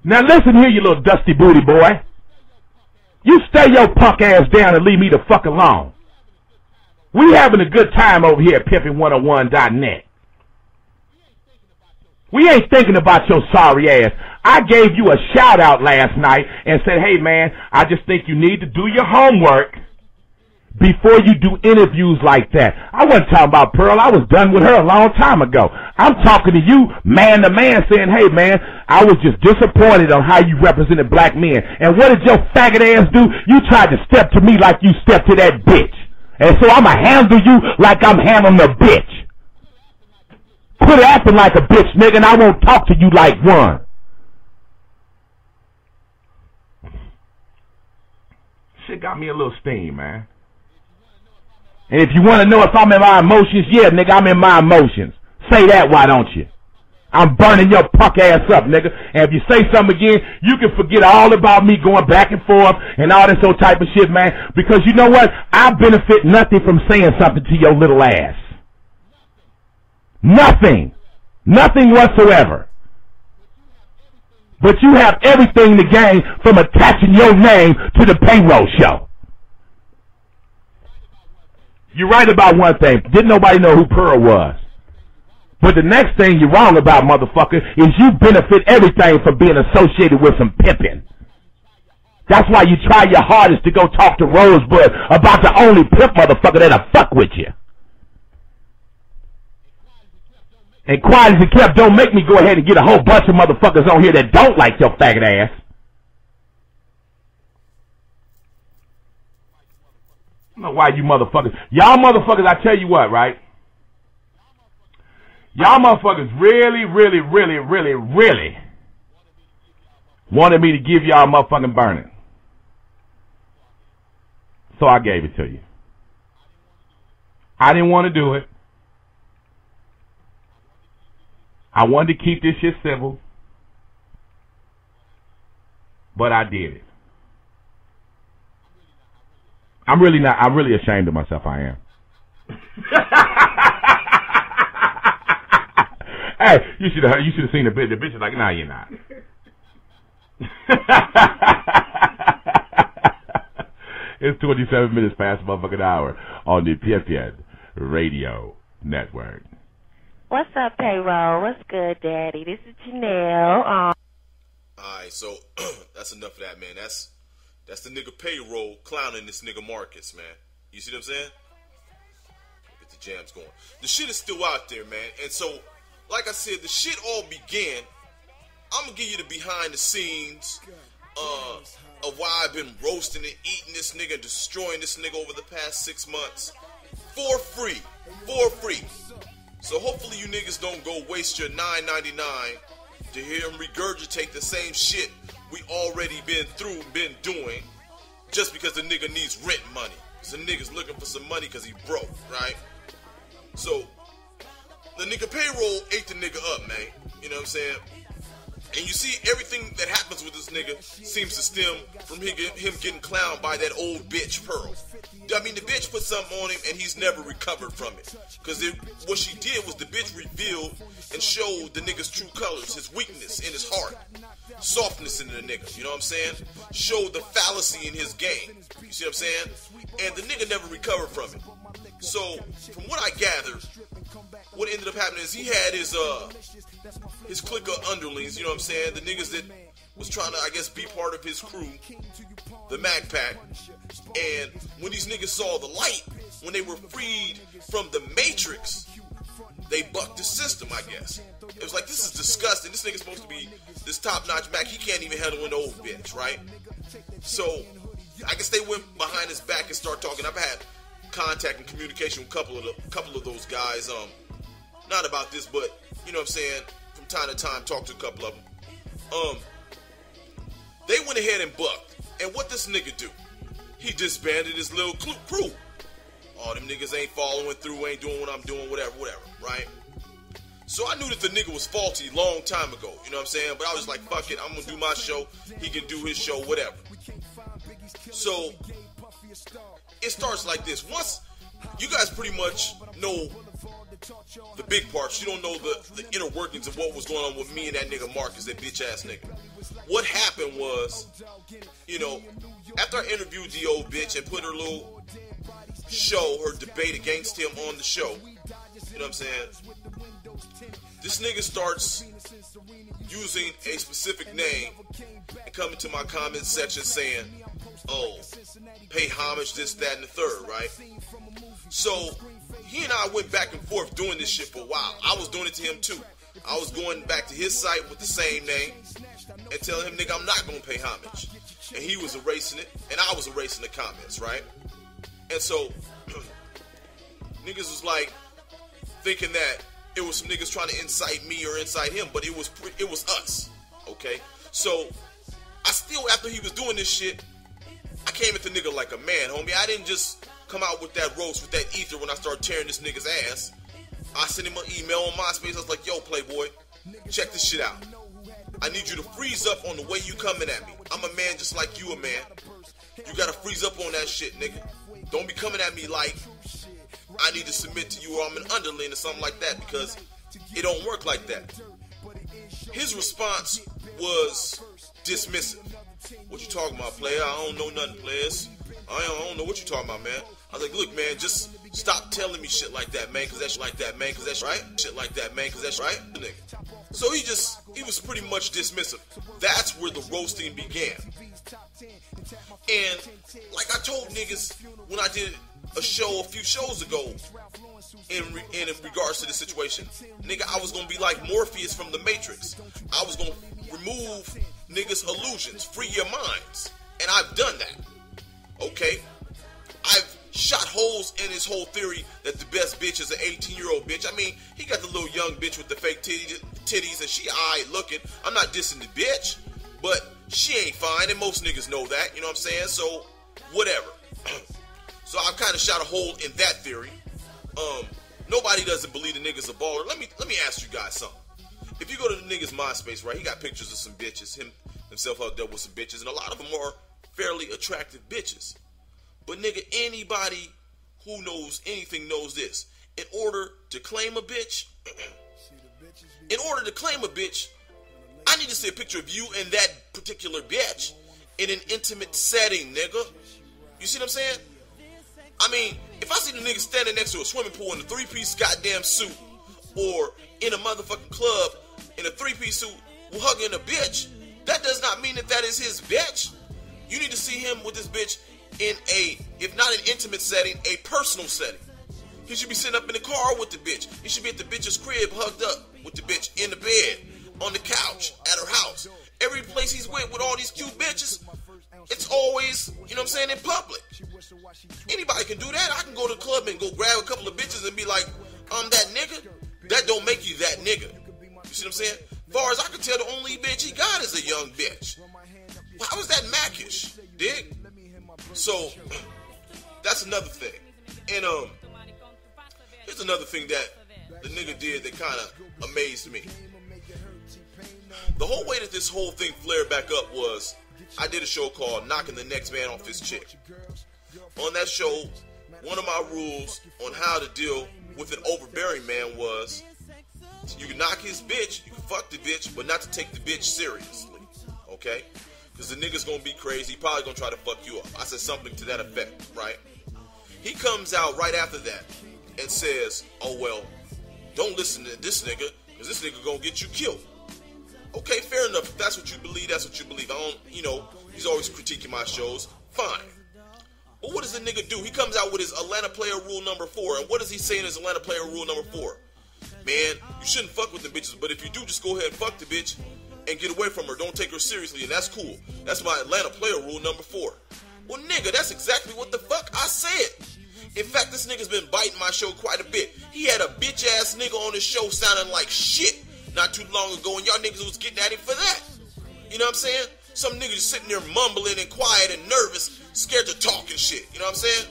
Now listen here, you little dusty booty boy. You stay your punk ass down and leave me the fuck alone. We having a good time over here at Pimpin101.net. We ain't thinking about your sorry ass. I gave you a shout out last night and said, hey man, I just think you need to do your homework before you do interviews like that. I wasn't talking about Pearl. I was done with her a long time ago. I'm talking to you man to man saying, hey man, I was just disappointed on how you represented black men. And what did your faggot ass do? You tried to step to me like you stepped to that bitch. And so I'ma handle you like I'm handling a bitch. Quit acting like a bitch, nigga, and I won't talk to you like one. Shit got me a little steam, man. And if you want to know if I'm in my emotions, yeah, nigga, I'm in my emotions. Say that, why don't you? I'm burning your punk ass up, nigga. And if you say something again, you can forget all about me going back and forth and all this old type of shit, man. Because you know what? I benefit nothing from saying something to your little ass. Nothing. Nothing whatsoever. But you have everything to gain from attaching your name to the payroll show. You're right about one thing. Didn't nobody know who Pearl was. But the next thing you're wrong about, motherfucker, is you benefit everything from being associated with some pimping. That's why you try your hardest to go talk to Rosebud about the only pimp motherfucker that'll fuck with you. And quiet as it kept, don't make me go ahead and get a whole bunch of motherfuckers on here that don't like your faggot ass. I don't know why you motherfuckers. Y'all motherfuckers, I tell you what, right? Y'all motherfuckers really wanted me to give y'all motherfucking burning. So I gave it to you. I didn't want to do it. I wanted to keep this shit civil. But I did it. I'm really ashamed of myself, I am. Hey, you should have seen the bitch. The bitch is like, nah, you're not. It's 27 minutes past the motherfucking hour on the Pimp Radio Network. What's up, payroll? What's good, Daddy? This is Janelle. All right, so that's enough of that, man. That's the nigga payroll clowning this nigga Marcus, man. You see what I'm saying? Get the jams going. The shit is still out there, man. And so, like I said, the shit all began. I'm gonna give you the behind the scenes of why I've been roasting and eating this nigga and destroying this nigga over the past 6 months for free. So hopefully you niggas don't go waste your $9.99 to hear him regurgitate the same shit we already been doing, just because the nigga needs rent money. Because the nigga's looking for some money because he broke, right? So the nigga payroll ate the nigga up, man. You know what I'm saying? And you see, everything that happens with this nigga seems to stem from him getting clowned by that old bitch, Pearl. I mean, the bitch put something on him, and he's never recovered from it. Because what she did was the bitch revealed and showed the nigga's true colors, his weakness in his heart, softness in the nigga, you know what I'm saying? Showed the fallacy in his game, you see what I'm saying? And the nigga never recovered from it. So, from what I gathered, what ended up happening is he had his clique of underlings, you know what I'm saying? The niggas that was trying to, I guess, be part of his crew, the Mac Pack. And when these niggas saw the light, when they were freed from the Matrix, they bucked the system, I guess. It was like, this is disgusting. This nigga's supposed to be this top-notch Mac. He can't even handle an old bitch, right? So, I guess they went behind his back and started talking. I've had contact and communication with a couple of those guys. Not about this, but, you know what I'm saying, from time to time, talk to a couple of them. They went ahead and bucked. And what this nigga do? He disbanded his little crew. All them niggas ain't following through, ain't doing what I'm doing, whatever, right? So I knew that the nigga was faulty long time ago, you know what I'm saying? But I was like, fuck it, I'm gonna do my show, he can do his show, whatever. So, it starts like this. Once, you guys pretty much know the big parts. You don't know the inner workings of what was going on with me and that nigga Marcus, that bitch ass nigga. What happened was, after I interviewed the old bitch and put her little show, her debate against him on the show, you know what I'm saying? This nigga starts using a specific name and coming to my comment section saying, oh, pay homage, this, that, and the third, right? So, he and I went back and forth doing this shit for a while. I was doing it to him too. I was going back to his site with the same name and telling him, nigga, I'm not going to pay homage. And he was erasing it, and I was erasing the comments, right? And so, niggas was like, thinking that it was some niggas trying to incite me or incite him, but it was us, okay? So, I still, after he was doing this shit, I came at the nigga like a man, homie. I didn't just come out with that roast, with that ether when I started tearing this nigga's ass. I sent him an email on MySpace. I was like, yo, Playboy, check this shit out. I need you to freeze up on the way you coming at me. I'm a man just like you a man. You gotta freeze up on that shit, nigga. Don't be coming at me like I need to submit to you or I'm an underling or something like that, because it don't work like that. His response was dismissive. What you talking about, player? I don't know nothing, players. I don't know what you talking about, man. I was like, look, man, just stop telling me shit like that, man, cause that's like that, man, cause that's right. Shit like that, man, cause that's right, nigga. So he was pretty much dismissive. That's where the roasting began. And like I told niggas when I did a show a few shows ago in regards to this situation, nigga, I was gonna be like Morpheus from the Matrix. I was gonna remove niggas' illusions, free your minds, and I've done that. Okay, I've shot holes in his whole theory that the best bitch is an 18-year-old bitch. I mean, he got the little young bitch with the fake titties and she alright looking. I'm not dissing the bitch, but she ain't fine, and most niggas know that, you know what I'm saying? So, whatever. So I've kind of shot a hole in that theory. Nobody doesn't believe the nigga's a baller. Let me ask you guys something. If you go to the nigga's MySpace, right, he got pictures of some bitches, himself out there with some bitches, and a lot of them are fairly attractive bitches. But nigga, anybody who knows anything knows this. In order to claim a bitch, I need to see a picture of you and that particular bitch in an intimate setting, nigga. You see what I'm saying? I mean, if I see the nigga standing next to a swimming pool in a three-piece goddamn suit, or in a motherfucking club in a three-piece suit hugging a bitch, that does not mean that is his bitch. You need to see him with this bitch in a, if not an intimate setting, a personal setting. He should be sitting up in the car with the bitch. He should be at the bitch's crib hugged up with the bitch in the bed, on the couch, at her house. Every place he's with all these cute bitches, it's always, you know what I'm saying, in public. Anybody can do that. I can go to the club and go grab a couple of bitches and be like, I'm that nigga. That don't make you that nigga. You see what I'm saying? As far as I can tell, the only bitch he got is a young bitch. How is that Mackish? Dig? So, that's another thing. And, here's another thing that the nigga did that kind of amazed me. The whole way that this whole thing flared back up was, I did a show called Knocking the Next Man Off His Chick. On that show, one of my rules on how to deal with an overbearing man was, you can knock his bitch, you can fuck the bitch, but not to take the bitch seriously, okay? Because the nigga's gonna be crazy, he probably gonna try to fuck you up. I said something to that effect, right? He comes out right after that and says, oh well, don't listen to this nigga, because this nigga gonna get you killed. Okay, fair enough. If that's what you believe, that's what you believe. I don't, he's always critiquing my shows. Fine. But what does the nigga do? He comes out with his Atlanta player rule number 4. And what does he say in his Atlanta player rule number 4? Man, you shouldn't fuck with the bitches, but if you do, just go ahead and fuck the bitch and get away from her. Don't take her seriously, and that's cool. That's my Atlanta player rule number 4. Well, nigga, that's exactly what the fuck I said. In fact, this nigga's been biting my show quite a bit. He had a bitch-ass nigga on his show sounding like shit not too long ago, and y'all niggas was getting at him for that. You know what I'm saying? Some niggas just sitting there mumbling and quiet and nervous, scared to talk and shit. You know what I'm saying?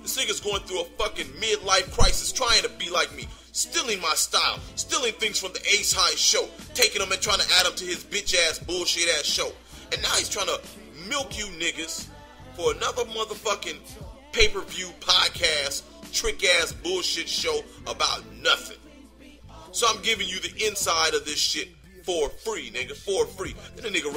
This nigga's going through a fucking midlife crisis, trying to be like me, stealing my style, stealing things from the Ace High show, taking them and trying to add them to his bitch-ass, bullshit-ass show. And now he's trying to milk you niggas for another motherfucking pay-per-view podcast trick ass bullshit show about nothing. So I'm giving you the inside of this shit for free, nigga, for free. Then the nigga run